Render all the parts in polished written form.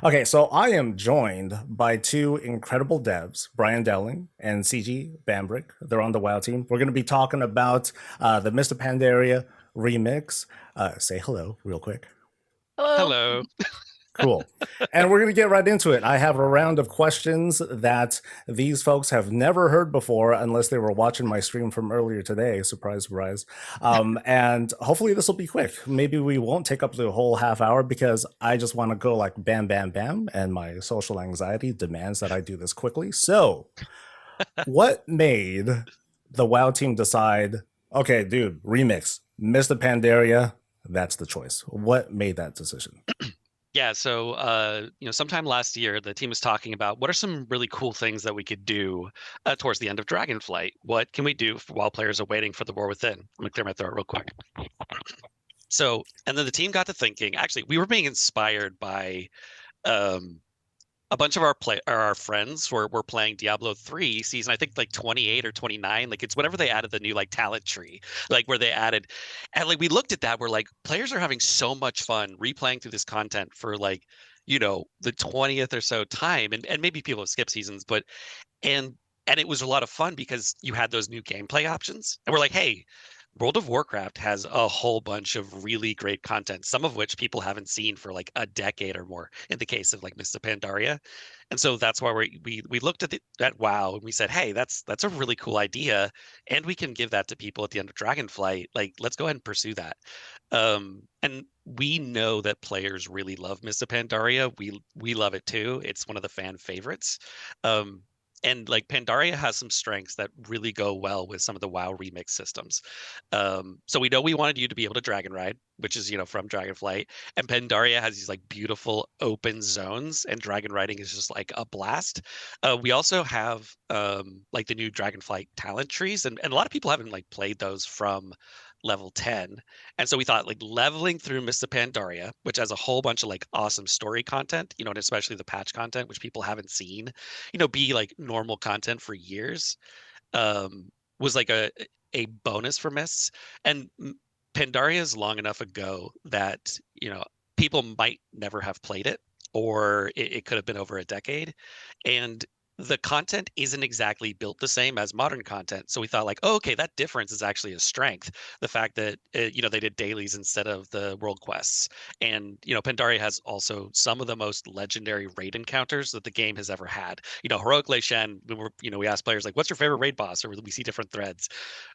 Okay, so I am joined by two incredible devs, Brian Dowling and Ciji Bambrick. They're on the WoW team. We're going to be talking about the Mists of Pandaria remix. Say hello, real quick. Hello. Hello. Cool. And we're going to get right into it. I have a round of questions that these folks have never heard before unless they were watching my stream from earlier today. Surprise, surprise. And hopefully this will be quick. Maybe we won't take up the whole half hour because I just want to go like bam, bam, bam. And my social anxiety demands that I do this quickly. So, what made the WoW team decide, okay, dude, remix, Mr. Pandaria, that's the choice? What made that decision? Yeah, so sometime last year the team was talking about what are some really cool things that we could do towards the end of Dragonflight. What can we do while players are waiting for the War Within? I'm gonna clear my throat real quick. So, and then the team got to thinking. Actually, we were being inspired by um, a bunch of our friends were playing Diablo 3 season, I think like 28 or 29. Like it's whenever they added the new like talent tree, like where they added, and like we looked at that, we're like, players are having so much fun replaying through this content for like, the 20th or so time. And maybe people have skipped seasons, but and and it was a lot of fun because you had those new gameplay options. And we're like, hey, World of Warcraft has a whole bunch of really great content, some of which people haven't seen for like a decade or more in the case of like Mists of Pandaria. And so that's why we looked at at WoW and we said, hey, that's a really cool idea. And we can give that to people at the end of Dragonflight. Like, let's go ahead and pursue that. And we know that players really love Mists of Pandaria. We love it too. It's one of the fan favorites. Um, and like Pandaria has some strengths that really go well with some of the WoW remix systems. So we know we wanted you to be able to dragon ride, which is, from Dragonflight. And Pandaria has these like beautiful open zones, and dragon riding is just like a blast. We also have like the new Dragonflight talent trees, and a lot of people haven't like played those from level 10. And so we thought like leveling through Mists of Pandaria, which has a whole bunch of like awesome story content, and especially the patch content, which people haven't seen, be like normal content for years, was like a bonus for Mists. And Pandaria is long enough ago that, people might never have played it, or it could have been over a decade. And the content isn't exactly built the same as modern content. So we thought like, oh, okay, that difference is actually a strength. The fact that, they did dailies instead of the world quests. And, Pandaria has also some of the most legendary raid encounters that the game has ever had. Heroic Lei Shen, we asked players like, what's your favorite raid boss? Or we see different threads.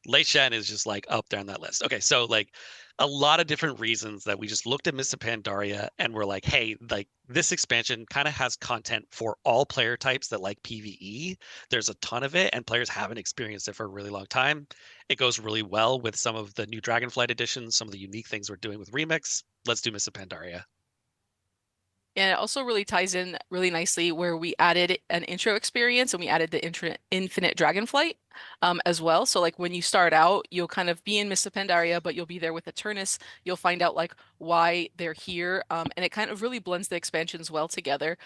Lei Shen is just like up there on that list. Okay, so like a lot of different reasons that we just looked at Mists of Pandaria and we're like, hey, like this expansion kind of has content for all player types that like PvE. There's a ton of it, and players haven't experienced it for a really long time. It goes really well with some of the new Dragonflight editions, some of the unique things we're doing with Remix. Let's do Mists of Pandaria. And it also really ties in really nicely where we added an intro experience and we added the infinite dragonflight as well. So like when you start out, you'll kind of be in Mists of Pandaria, but you'll be there with Eternus. You'll find out like why they're here. And it kind of really blends the expansions well together.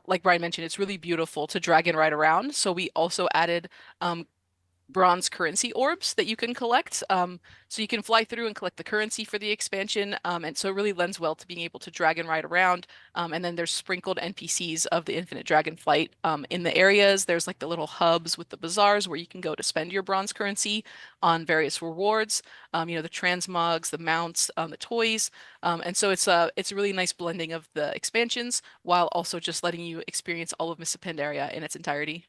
Like Brian mentioned, it's really beautiful to dragon ride around. So we also added bronze currency orbs that you can collect. So you can fly through and collect the currency for the expansion. And so it really lends well to being able to drag and ride around. And then there's sprinkled NPCs of the Infinite Dragonflight in the areas. There's like the little hubs with the bazaars where you can go to spend your bronze currency on various rewards. The transmogs, the mounts, the toys. And so it's a really nice blending of the expansions while also just letting you experience all of Mists of Pandaria in its entirety.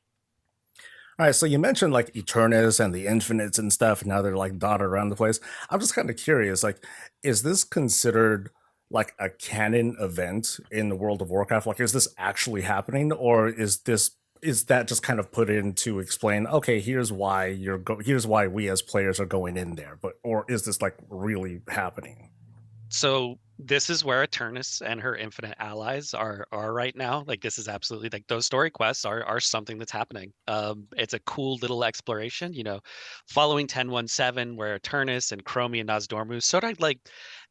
All right, so you mentioned like Eternus and the Infinites and stuff, and now they're like dotted around the place. I'm just kind of curious, like, is this considered like a canon event in the World of Warcraft? Like, is this actually happening, or is that just kind of put in to explain? Okay, here's why we as players are going in there, but or is this like really happening? So this is where Eternus and her infinite allies are right now. Like this is absolutely like those story quests are something that's happening. It's a cool little exploration, following 1017 where Eternus and Chromie and Nozdormu sort of like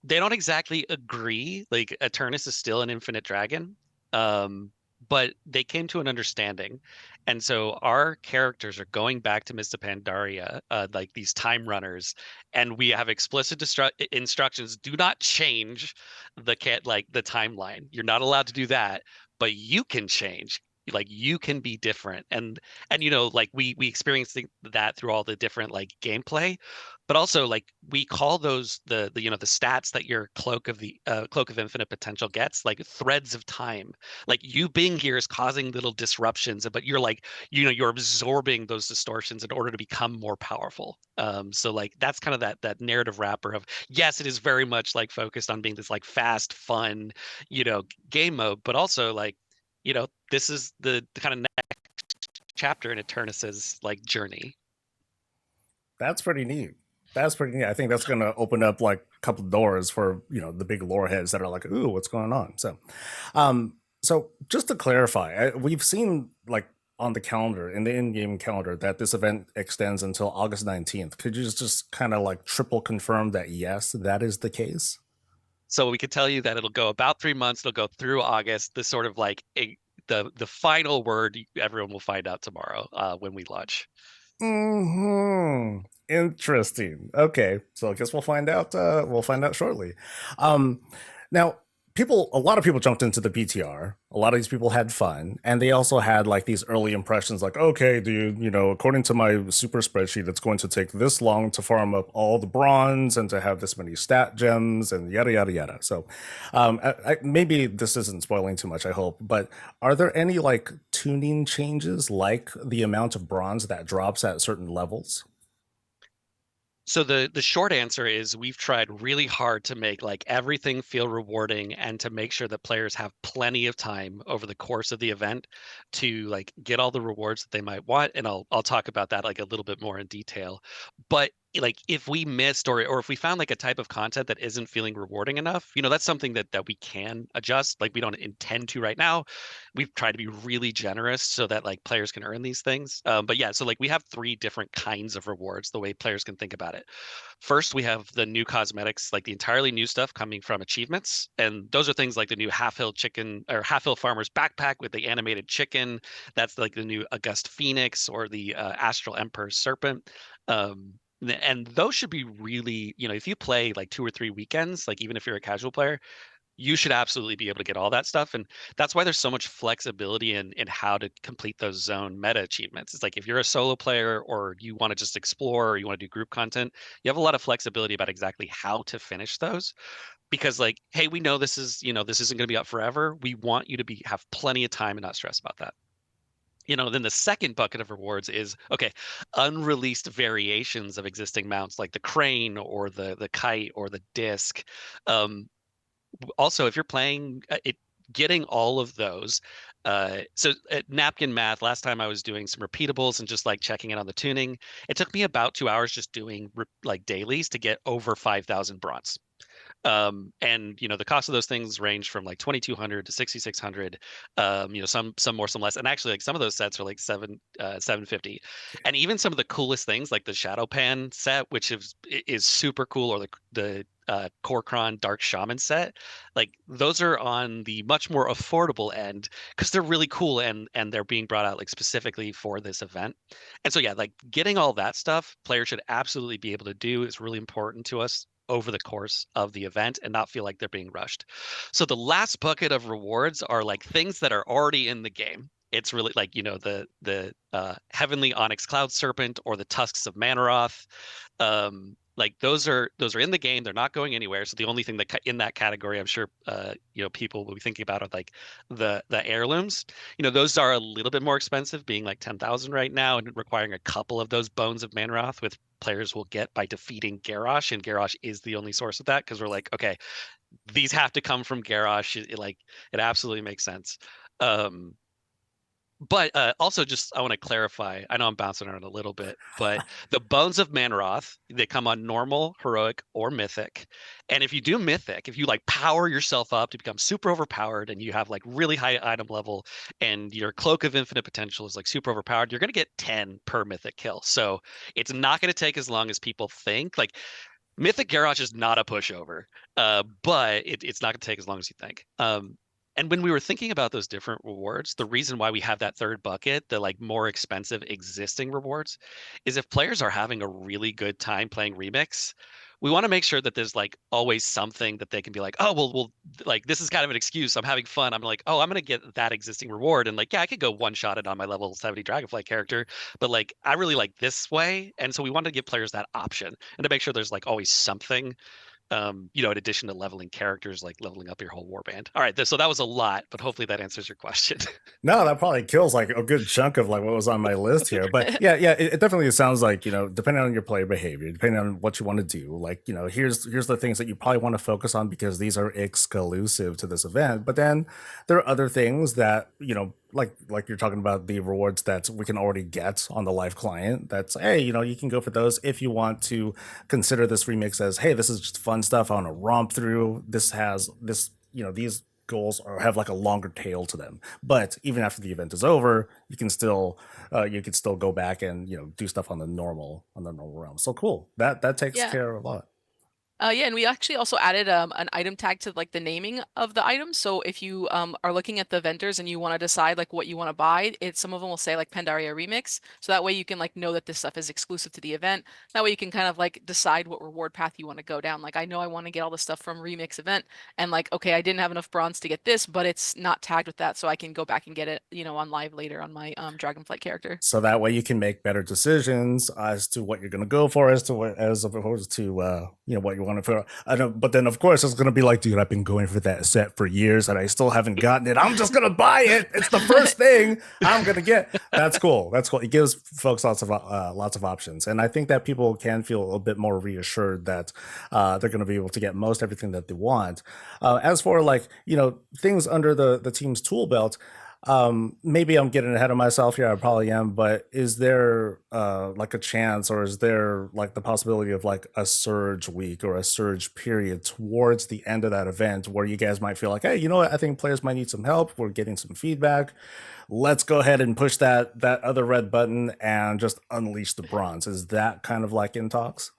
they don't exactly agree. Like Eternus is still an infinite dragon. Um, but they came to an understanding. And so our characters are going back to Mists of Pandaria, like these time runners, and we have explicit instructions: do not change the timeline. You're not allowed to do that, but you can change. Like you can be different, and like we experienced that through all the different like gameplay, but also like we call those the the stats that your Cloak of Infinite Potential gets, like threads of time. Like you being here is causing little disruptions, but you're like you're absorbing those distortions in order to become more powerful. So like that's kind of that narrative wrapper of, yes, it is very much like focused on being this like fast, fun, game mode, but also like this is the kind of next chapter in Eternus's like journey. That's pretty neat. That's pretty neat. I think that's going to open up like a couple doors for the big lore heads that are like, ooh, what's going on? So just to clarify, we've seen like on the calendar, in the in-game calendar, that this event extends until August 19th. Could you just kind of like triple confirm that yes, that is the case? So we could tell you that it'll go about 3 months. It'll go through August. This sort of like the final word everyone will find out tomorrow when we launch. Interesting. Okay, so I guess we'll find out. We'll find out shortly. Now, a lot of people jumped into the PTR. A lot of these people had fun, and they also had like these early impressions, like, okay, dude, according to my super spreadsheet, it's going to take this long to farm up all the bronze and to have this many stat gems and yada yada yada. So, maybe this isn't spoiling too much, I hope, but are there any like tuning changes, like the amount of bronze that drops at certain levels? So the short answer is we've tried really hard to make like everything feel rewarding and to make sure that players have plenty of time over the course of the event to like get all the rewards that they might want. And I'll talk about that like a little bit more in detail. But like if we missed or if we found like a type of content that isn't feeling rewarding enough, that's something that we can adjust. Like we don't intend to right now. We've tried to be really generous so that like players can earn these things. But yeah, so like we have three different kinds of rewards, the way players can think about it. First, we have the new cosmetics, like the entirely new stuff coming from achievements. And those are things like the new Half Hill Chicken or Half Hill Farmer's Backpack with the animated chicken. That's like the new August Phoenix or the Astral Emperor's Serpent. And those should be really, if you play like 2 or 3 weekends, like even if you're a casual player, you should absolutely be able to get all that stuff. And that's why there's so much flexibility in how to complete those zone meta achievements. It's like if you're a solo player or you want to just explore or you want to do group content, you have a lot of flexibility about exactly how to finish those. Because like, hey, we know this isn't going to be up forever. We want you to have plenty of time and not stress about that. Then the second bucket of rewards is, okay, unreleased variations of existing mounts like the crane or the kite or the disc. Also, if you're playing it, getting all of those. So at Napkin Math, last time I was doing some repeatables and just like checking in on the tuning, it took me about 2 hours just doing like dailies to get over 5,000 bronze. And the cost of those things range from like 2,200 to 6,600. Some more, some less. And actually, like some of those sets are like 750. And even some of the coolest things, like the Shadow Pan set, which is super cool, or the Korkron Dark Shaman set, like those are on the much more affordable end because they're really cool and they're being brought out like specifically for this event. And so yeah, like getting all that stuff, players should absolutely be able to do is really important to us over the course of the event and not feel like they're being rushed. So the last bucket of rewards are like things that are already in the game. It's really like the Heavenly Onyx Cloud Serpent or the Tusks of Manaroth. Like those are in the game. They're not going anywhere. So the only thing that in that category, I'm sure people will be thinking about are like the heirlooms. Those are a little bit more expensive, being like 10,000 right now, and requiring a couple of those Bones of Manroth, with players will get by defeating Garrosh, and Garrosh is the only source of that because we're like, okay, these have to come from Garrosh. It absolutely makes sense. But also, just I want to clarify. I know I'm bouncing around a little bit, but the Bones of Manroth, they come on normal, heroic, or mythic. And if you do mythic, if you like power yourself up to become super overpowered, and you have like really high item level, and your Cloak of Infinite Potential is like super overpowered, you're gonna get 10 per mythic kill. So it's not gonna take as long as people think. Like Mythic Garrosh is not a pushover, but it's not gonna take as long as you think. And when we were thinking about those different rewards, the reason why we have that third bucket, the like more expensive existing rewards, is if players are having a really good time playing Remix, we want to make sure that there's like always something that they can be like, oh, well, like this is kind of an excuse. I'm having fun. I'm like, oh, I'm gonna get that existing reward, and like, yeah, I could go one shot it on my level 70 Dragonflight character, but like, I really like this way, and so we want to give players that option and to make sure there's like always something in addition to leveling characters, like leveling up your whole warband. All right, so that was a lot, but hopefully that answers your question. No, that probably kills like a good chunk of like what was on my list here. But yeah, it definitely sounds like, depending on your player behavior, depending on what you want to do, like, here's the things that you probably want to focus on because these are exclusive to this event. But then there are other things that, like you're talking about the rewards that we can already get on the live client. That's, hey, you can go for those if you want to consider this remix as, hey, this is just fun stuff I want to romp through. This has this, these goals or have like a longer tail to them. But even after the event is over, you can still go back and do stuff on the normal realm. So cool. That takes Yeah. care of a lot. Yeah, and we actually also added an item tag to like the naming of the items. So if you are looking at the vendors and you want to decide like what you want to buy, some of them will say like Pandaria Remix. So that way you can like know that this stuff is exclusive to the event. That way you can kind of like decide what reward path you want to go down. Like I know I want to get all the stuff from Remix event and like, okay, I didn't have enough bronze to get this, but it's not tagged with that. So I can go back and get it, on live later on my Dragonflight character. So that way you can make better decisions as to what you're going to go for, as opposed to what you want to for. I know, but then of course it's going to be like, dude, I've been going for that set for years and I still haven't gotten it. I'm just going to buy it. It's the first thing I'm going to get. That's cool. That's cool. It gives folks lots of options, and I think that people can feel a bit more reassured that they're going to be able to get most everything that they want. As for like things under the team's tool belt. Maybe I'm getting ahead of myself here. I probably am, but is there like a chance, or is there like the possibility of like a surge week or a surge period towards the end of that event where you guys might feel like, hey, you know what? I think players might need some help. We're getting some feedback. Let's go ahead and push that other red button and just unleash the bronze. Is that kind of like in talks?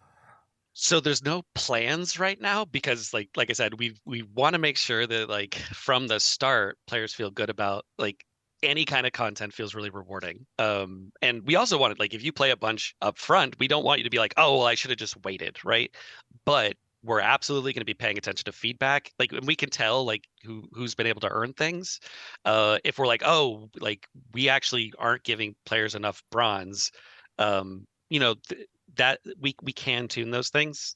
So there's no plans right now because like I said, we want to make sure that like from the start, players feel good about like any kind of content feels really rewarding. And we also wanted like if you play a bunch up front, we don't want you to be like, oh, well, I should have just waited, right? But we're absolutely going to be paying attention to feedback. Like and we can tell like who's been able to earn things. If we're like, oh, like we actually aren't giving players enough bronze, that we can tune those things.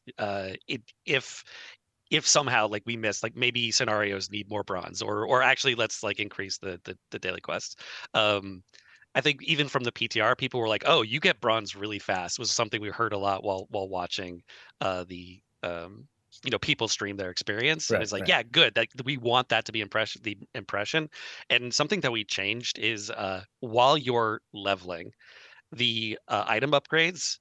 If somehow like we miss, like maybe scenarios need more bronze, or actually let's like increase the daily quests. I think even from the PTR, people were like, "Oh, you get bronze really fast." Was something we heard a lot while watching the people stream their experience. And Right, it's like, right. yeah, good. That we want that to be the impression. And something that we changed is while you're leveling, the item upgrades,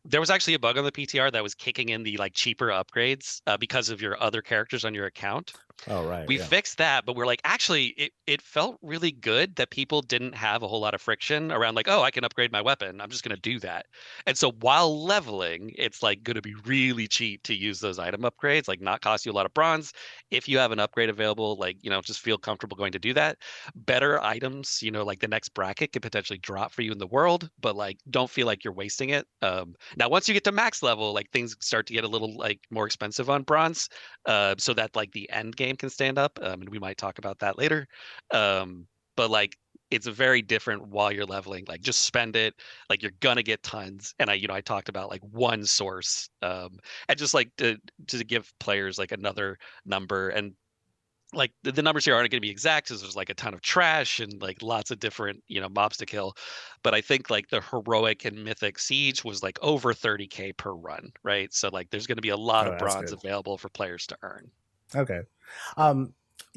there was actually a bug on the PTR that was kicking in the like cheaper upgrades because of your other characters on your account. Oh, right. We Yeah. fixed that, but we're like, actually, it felt really good that people didn't have a whole lot of friction around like, oh, I can upgrade my weapon. I'm just going to do that. And so while leveling, it's like going to be really cheap to use those item upgrades, like not cost you a lot of bronze. If you have an upgrade available, like, just feel comfortable going to do that. Better items, like the next bracket could potentially drop for you in the world, but like, don't feel like you're wasting it. Now, once you get to max level, like things start to get a little like more expensive on bronze, so that like the end game can stand up, and we might talk about that later. But like it's a very different while you're leveling. Like just spend it. Like you're gonna get tons. And I talked about like one source, and just like to give players like another number. And like the numbers here aren't going to be exact because there's like a ton of trash and like lots of different mobs to kill, but I think like the heroic and mythic siege was like over 30K per run, right? So like there's going to be a lot Oh, of that's bronze good. available for players to earn. Okay.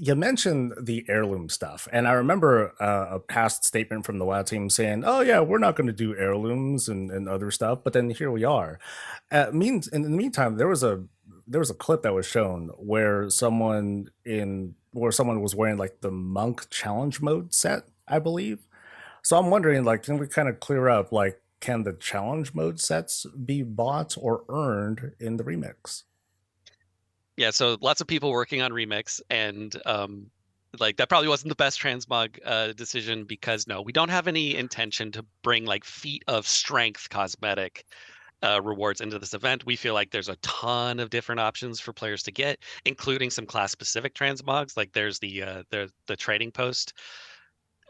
You mentioned the heirloom stuff, and I remember a past statement from the WoW team saying, "Oh yeah, we're not going to do heirlooms and other stuff." But then here we are. Means in the meantime, there was a clip that was shown where someone was wearing like the monk challenge mode set, I believe. So I'm wondering, like, can we kind of clear up, like, can the challenge mode sets be bought or earned in the remix? Yeah, so lots of people working on Remix, and Like that probably wasn't the best transmog decision because no, we don't have any intention to bring like feat of strength cosmetic rewards into this event. We feel like there's a ton of different options for players to get, including some class specific transmogs. Like there's the trading post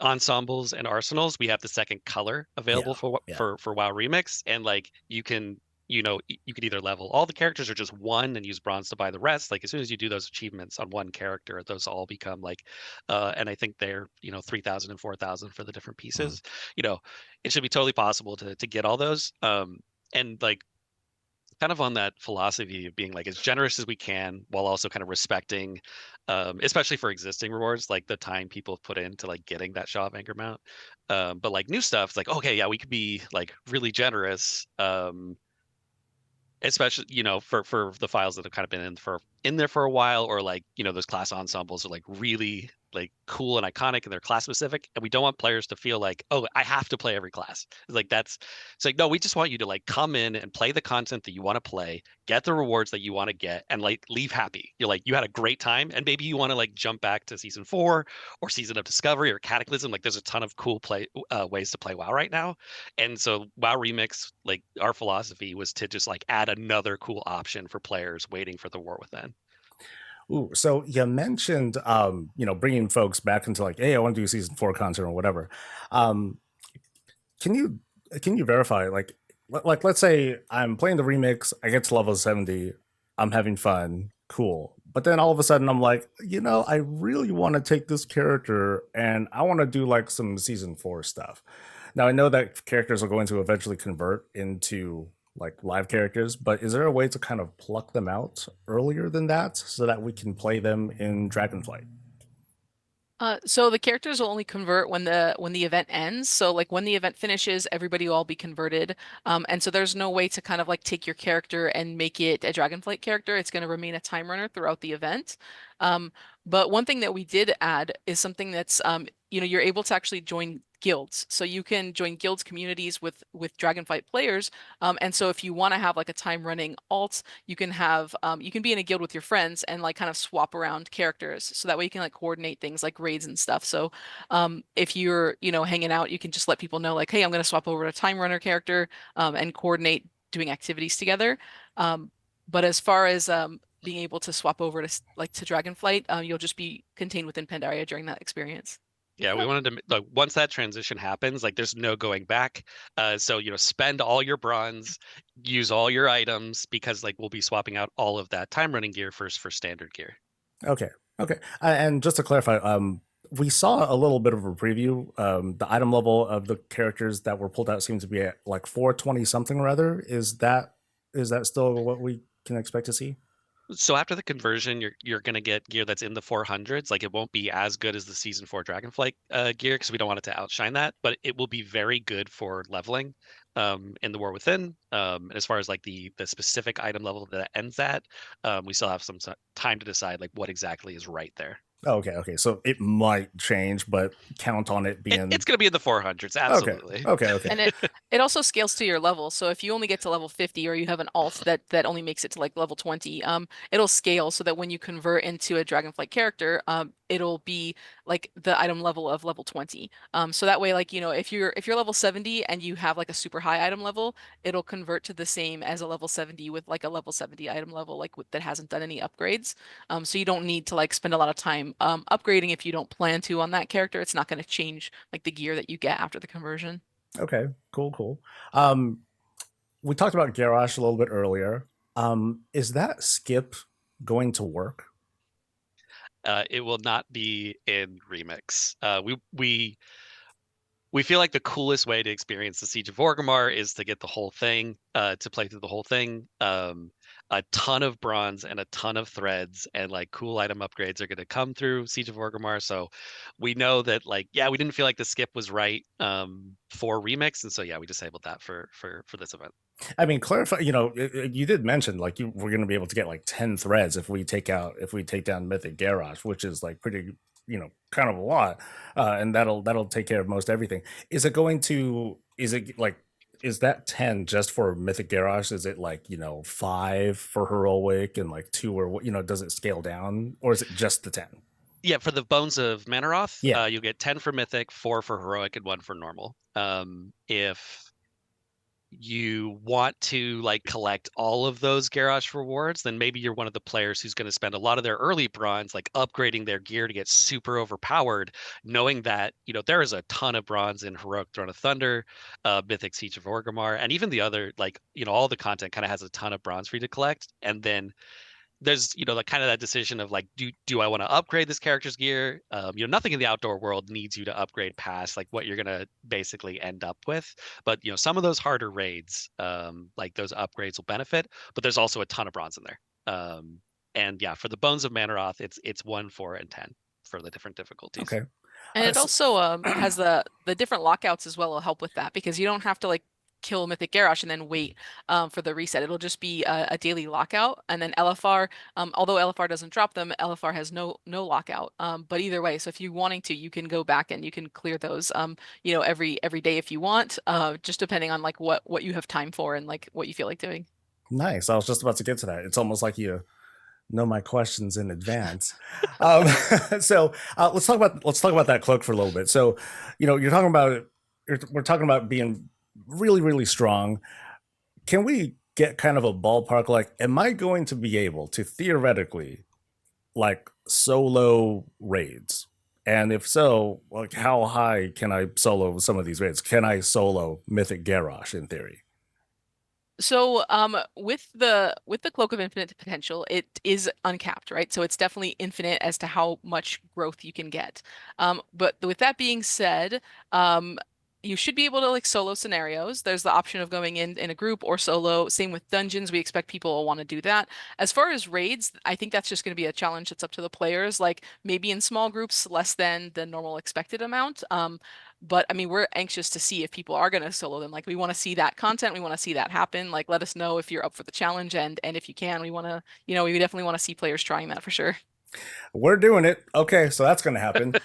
ensembles and arsenals. We have the second color available Yeah, for yeah. for WoW Remix, and like you can you could either level all the characters or just one and use bronze to buy the rest. Like as soon as you do those achievements on one character, those all become like and I think they're 3,000 and 4,000 for the different Mhm. pieces. It should be totally possible to get all those. And like kind of on that philosophy of being like as generous as we can while also kind of respecting especially for existing rewards, like the time people have put into like getting that Shaw of Anger mount. But like new stuff, it's like, okay, yeah, we could be like really generous. Especially for the files that have kind of been in there for a while, or like those class ensembles are like really like cool and iconic and they're class specific, and we don't want players to feel like, oh, I have to play every class. It's like, no, we just want you to like come in and play the content that you want to play, get the rewards that you want to get, and like leave happy. You're like, you had a great time, and maybe you want to like jump back to season 4 or season of Discovery or Cataclysm. Like there's a ton of cool ways to play WoW right now. And so WoW Remix, like our philosophy was to just like add another cool option for players waiting for the War Within. Ooh, so you mentioned, bringing folks back into like, hey, I want to do season 4 content or whatever. Um, can you verify like let's say I'm playing the remix, I get to level 70, I'm having fun, cool. But then all of a sudden I'm like, I really want to take this character and I want to do like some season 4 stuff. Now I know that characters are going to eventually convert into like live characters, but is there a way to kind of pluck them out earlier than that so that we can play them in Dragonflight? So the characters will only convert when the event ends. So like when the event finishes, everybody will all be converted. And so there's no way to kind of like take your character and make it a Dragonflight character. It's going to remain a time runner throughout the event. Um, but one thing that we did add is something that's you're able to actually join guilds. So you can join guilds communities with Dragonflight players. And so if you want to have like a time running alt, you can have you can be in a guild with your friends and like kind of swap around characters so that way you can like coordinate things like raids and stuff. So if you're hanging out, you can just let people know like, hey, I'm going to swap over to time runner character and coordinate doing activities together. But as far as being able to swap over to to Dragonflight, you'll just be contained within Pandaria during that experience. Yeah, we wanted to like once that transition happens, like there's no going back. So spend all your bronze, use all your items because like we'll be swapping out all of that time running gear first for standard gear. Okay. Okay. And just to clarify, we saw a little bit of a preview. The item level of the characters that were pulled out seems to be at like 420 something rather. Is that still what we can expect to see? So after the conversion, you're gonna get gear that's in the 400s. Like it won't be as good as the season 4 Dragonflight gear because we don't want it to outshine that, but it will be very good for leveling in the War Within. And as far as like the specific item level that ends at, we still have some time to decide like what exactly is right there. Okay. Okay. So it might change, but count on it It's being gonna be in the 400s, okay. absolutely. Okay. Okay. And it also scales to your level. So if you only get to level 50 or you have an alt that only makes it to like level 20, it'll scale so that when you convert into a Dragonflight character, it'll be like the item level of level 20. So that way, like, if you're level 70 and you have like a super high item level, it'll convert to the same as a level 70 with like a level 70 item level, like that hasn't done any upgrades. So you don't need to like spend a lot of time upgrading if you don't plan to on that character. It's not going to change like the gear that you get after the conversion. Okay. Cool. Cool. Um, we talked about Garrosh a little bit earlier. Is that skip going to work? It will not be in Remix. We feel like the coolest way to experience the Siege of Orgrimmar is to get the whole thing, to play through the whole thing. A ton of bronze and a ton of threads and like cool item upgrades are going to come through Siege of Orgrimmar. So we know that like, yeah, we didn't feel like the skip was right for Remix, and so yeah, we disabled that for this event. I mean, clarify. You did mention like we're going to be able to get like 10 threads if we take down Mythic Garrosh, which is like pretty, kind of a lot, and that'll take care of most everything. Is it going to? Is it like? Is that 10 just for Mythic Garrosh? Is it like 5 for Heroic and like 2 or what? Does it scale down or is it just the 10? Yeah, for the Bones of Manaroth, Yeah. you'll get 10 for Mythic, 4 for Heroic, and 1 for Normal. If you want to like collect all of those Garrosh rewards, then maybe you're one of the players who's going to spend a lot of their early bronze like upgrading their gear to get super overpowered, knowing that, there is a ton of bronze in Heroic Throne of Thunder, Mythic Siege of Orgrimmar, and even the other, like, all the content kind of has a ton of bronze for you to collect. And then there's like kind of that decision of like, do I want to upgrade this character's gear? Nothing in the outdoor world needs you to upgrade past like what you're gonna basically end up with. But some of those harder raids, like those upgrades will benefit. But there's also a ton of bronze in there. And yeah, for the Bones of Manaroth, it's 1, 4, and 10 for the different difficulties. Okay. And it So, also has the different lockouts as well will help with that because you don't have to like kill Mythic Garrosh and then wait for the reset. It'll just be a daily lockout, and then LFR. Although LFR doesn't drop them, LFR has no lockout. But either way, so if you're wanting to, you can go back and you can clear those. Every day if you want. Just depending on like what you have time for and like what you feel like doing. nice. I was just about to get to that. It's almost like you know my questions in advance. Um, so let's talk about that cloak for a little bit. So, you're talking about we're talking about being really really strong. Can we get kind of a ballpark? Like, am I going to be able to theoretically like solo raids? And if so, like how high can I solo some of these raids? Can I solo Mythic Garrosh in theory? So, with the Cloak of Infinite Potential, it is uncapped, right? So it's definitely infinite as to how much growth you can get. But with that being said, um, you should be able to like solo scenarios. There's the option of going in a group or solo. Same with dungeons. We expect people will want to do that. As far as raids, I think that's just going to be a challenge that's up to the players. Like maybe in small groups, less than the normal expected amount. But I mean, we're anxious to see if people are going to solo them. Like, we want to see that content. We want to see that happen. Like, let us know if you're up for the challenge, and if you can, we want to, we definitely want to see players trying that for sure. We're doing it. Okay, so that's going to happen.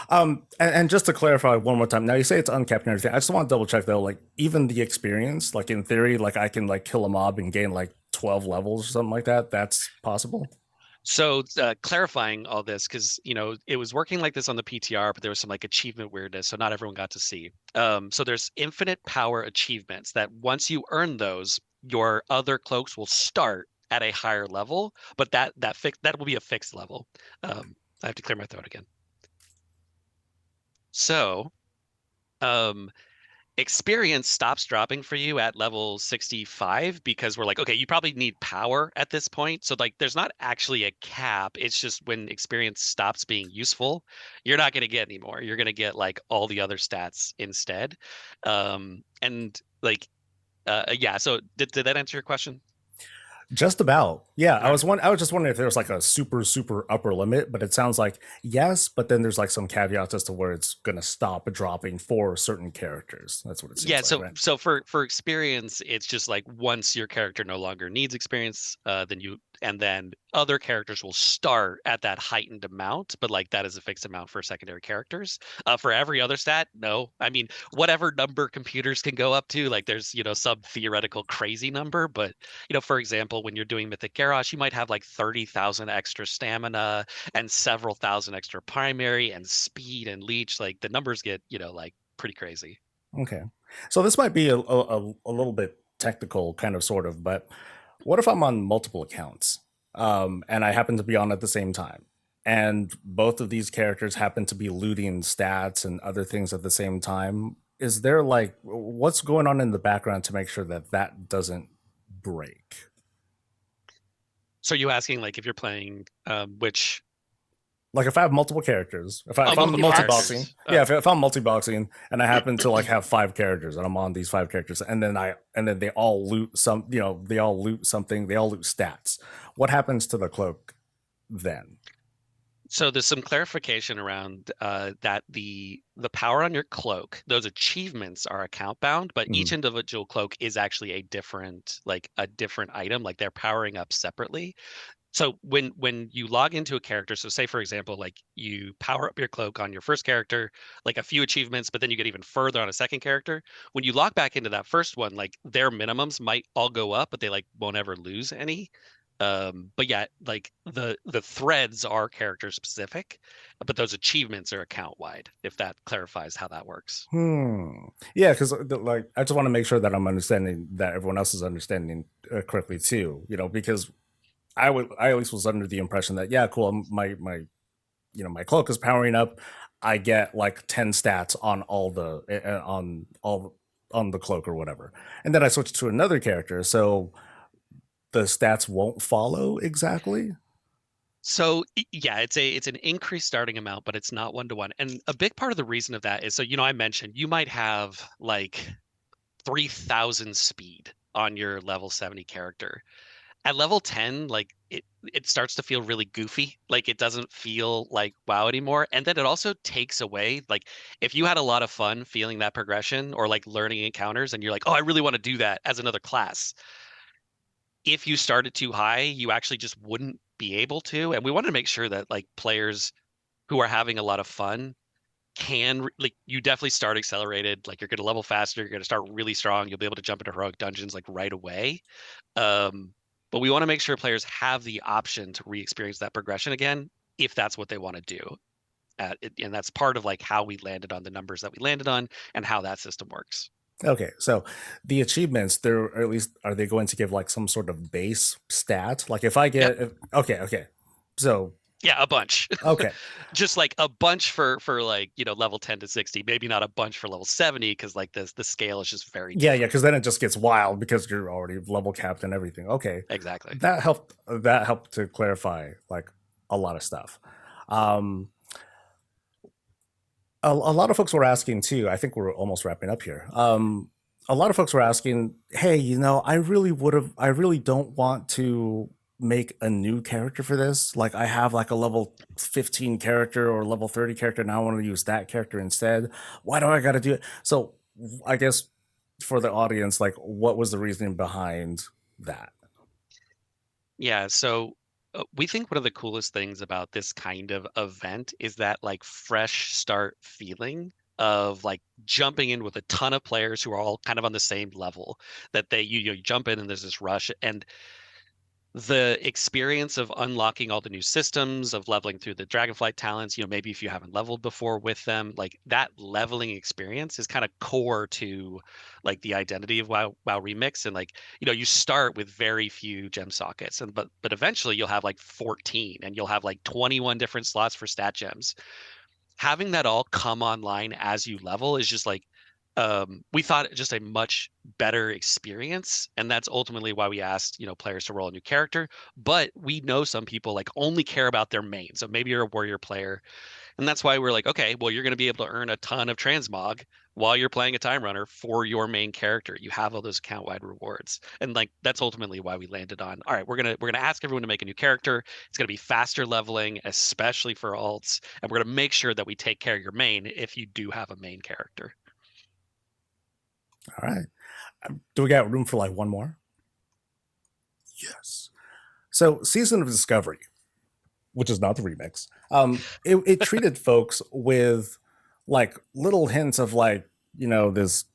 Um, and just to clarify one more time, now you say it's uncapped and everything. I just want to double check though, like even the experience, like in theory, like I can like kill a mob and gain like 12 levels or something like that. That's possible. So clarifying all this, because it was working like this on the PTR, but there was some like achievement weirdness, so not everyone got to see. So there's infinite power achievements that once you earn those, your other cloaks will start at a higher level, but that will be a fixed level. I have to clear my throat again. So, um, experience stops dropping for you at level 65 because we're like, okay, you probably need power at this point. So like there's not actually a cap. It's just when experience stops being useful, you're not going to get any more. You're going to get like all the other stats instead. And like yeah, so did that answer your question? Just about. Yeah, All right. I was just wondering if there was like a super super upper limit, but it sounds like yes, but then there's like some caveats as to where it's going to stop dropping for certain characters. That's what it Yeah, seems like, so right? so for experience, it's just like once your character no longer needs experience, then other characters will start at that heightened amount, but like that is a fixed amount for secondary characters. For every other stat, no. I mean, whatever number computers can go up to, like there's some theoretical crazy number, but for example, when you're doing Mythic Garrosh, you might have like 30,000 extra stamina and several thousand extra primary and speed and leech. Like the numbers get like pretty crazy. Okay. So this might be a little bit technical, kind of, sort of, but what if I'm on multiple accounts and I happen to be on at the same time? And both of these characters happen to be looting stats and other things at the same time. Is there like, what's going on in the background to make sure that that doesn't break? So you asking like if you're playing which Like if I have multiple characters, if oh I'm Multi multiple box. multiboxing, characters? yeah, if I'm multiboxing and I happen to like have five characters and I'm on these five characters, and then they all loot some, they all loot something, they all loot stats. What happens to the cloak then? So there's some clarification around that the power on your cloak, those achievements are account bound, but each Mhm. individual cloak is actually a different item, like they're powering up separately. So when you log into a character, so say for example, like you power up your cloak on your first character, like a few achievements, but then you get even further on a second character. When you log back into that first one, like their minimums might all go up, but they like won't ever lose any. But yeah, like the threads are character specific, but those achievements are account wide, if that clarifies how that works. Yeah, because like I just want to make sure that I'm understanding that everyone else is understanding correctly too. Because I at least was under the impression that yeah, cool. My my cloak is powering up. I get like 10 stats on all the on all on the cloak or whatever, and then I switch to another character, so the stats won't follow exactly. So yeah, it's an increased starting amount, but it's not one to one. And a big part of the reason of that is, so I mentioned you might have like 3,000 speed on your level 70 character. At level 10, like it starts to feel really goofy. Like it doesn't feel like WoW anymore. And then it also takes away, like if you had a lot of fun feeling that progression or like learning encounters and you're like, oh, I really want to do that as another class. If you started too high, you actually just wouldn't be able to. And we wanted to make sure that like players who are having a lot of fun like you definitely start accelerated, like you're going to level faster, you're going to start really strong, you'll be able to jump into heroic dungeons like right away. But we want to make sure players have the option to re-experience that progression again if that's what they want to do. And that's part of like how we landed on the numbers that we landed on and how that system works. Okay, so the achievements, they're or at least are they going to give like some sort of base stat? Like if I Yep. get okay. So Yeah, a bunch. okay. Just like a bunch for like, level 10 to 60, maybe not a bunch for level 70 because like the scale is just very Yeah, different. because then it just gets wild because you're already level capped and everything. Okay. Exactly. That helped to clarify like a lot of stuff. Um a lot of folks were asking too. I think we're almost wrapping up here. A lot of folks were asking, "Hey, I really don't want to make a new character for this. Like, I have like a level 15 character or level 30 character, and I want to use that character instead. Why do I got to do it?" So, I guess for the audience, like, what was the reasoning behind that? Yeah, so we think one of the coolest things about this kind of event is that like fresh start feeling of like jumping in with a ton of players who are all kind of on the same level, that you jump in and there's this rush. And the experience of unlocking all the new systems, of leveling through the Dragonflight talents, maybe if you haven't leveled before with them, like that leveling experience is kind of core to like the identity of WoW Remix. And like, you start with very few gem sockets, and but eventually you'll have like 14 and you'll have like 21 different slots for stat gems. Having that all come online as you level is just like, we thought just a much better experience, and that's ultimately why we asked players to roll a new character. But we know some people like only care about their main, so maybe you're a warrior player, and that's why we're like, okay, well, you're going to be able to earn a ton of transmog while you're playing a time runner for your main character. You have all those account wide rewards, and like that's ultimately why we landed on, all right, we're gonna ask everyone to make a new character. It's going to be faster leveling, especially for alts, and we're going to make sure that we take care of your main if you do have a main character. All right. Do we got room for like one more? Yes. So, Season of Discovery, which is not the remix, it treated folks with like little hints of like, this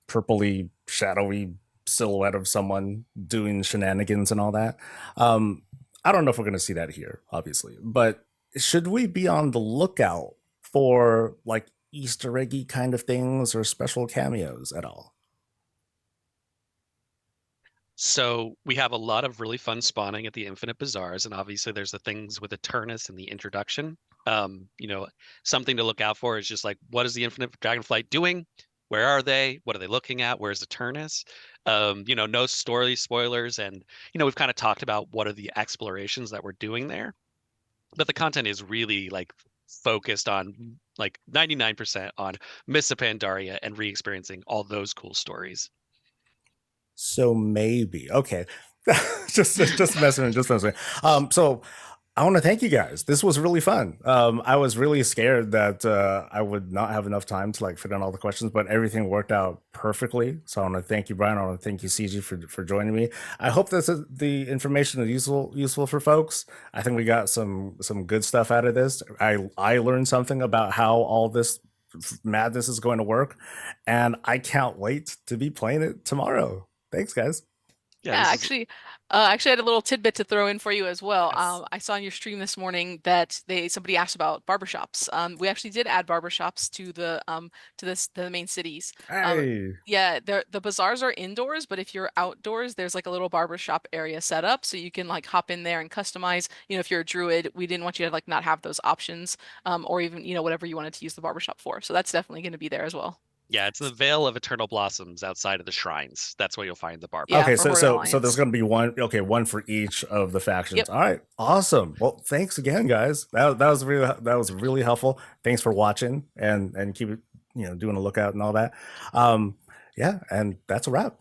purpley, shadowy silhouette of someone doing shenanigans and all that. I don't know if we're going to see that here, obviously, but should we be on the lookout for like Easter eggy kind of things or special cameos at all? So we have a lot of really fun spawning at the Infinite Bazaars, and obviously there's the things with Eternus in the introduction. Something to look out for is just like, what is the Infinite Dragonflight doing? Where are they? What are they looking at? Where's Eternus? No story spoilers, and we've kind of talked about what are the explorations that we're doing there, but the content is really like focused on like 99% on Mists of Pandaria and re-experiencing all those cool stories. So maybe okay, just messing, just messing. So I want to thank you guys. This was really fun. I was really scared that I would not have enough time to like fit in all the questions, but everything worked out perfectly. So I want to thank you, Brian. I want to thank you, CG, for joining me. I hope the information is useful for folks. I think we got some good stuff out of this. I learned something about how all this madness is going to work, and I can't wait to be playing it tomorrow. Thanks, guys. Yeah, Yeah, this is actually, I had a little tidbit to throw in for you as well. Yes. I saw in your stream this morning that somebody asked about barbershops. We actually did add barbershops to the main cities. Um, Hey. yeah, the bazaars are indoors, but if you're outdoors, there's like a little barbershop area set up, so you can like hop in there and customize. If you're a druid, we didn't want you to like not have those options, or even whatever you wanted to use the barbershop for. So that's definitely going to be there as well. yeah, it's in the Vale of Eternal Blossoms outside of the shrines. That's where you'll find the barber. Yeah, Okay, for so Horde so so there's Alliance. going to be one. Okay, one for each of the factions. Yep. All right, awesome. Well, thanks again, guys. That was really helpful. Thanks for watching and keep it doing a lookout and all that. Yeah, and that's a wrap.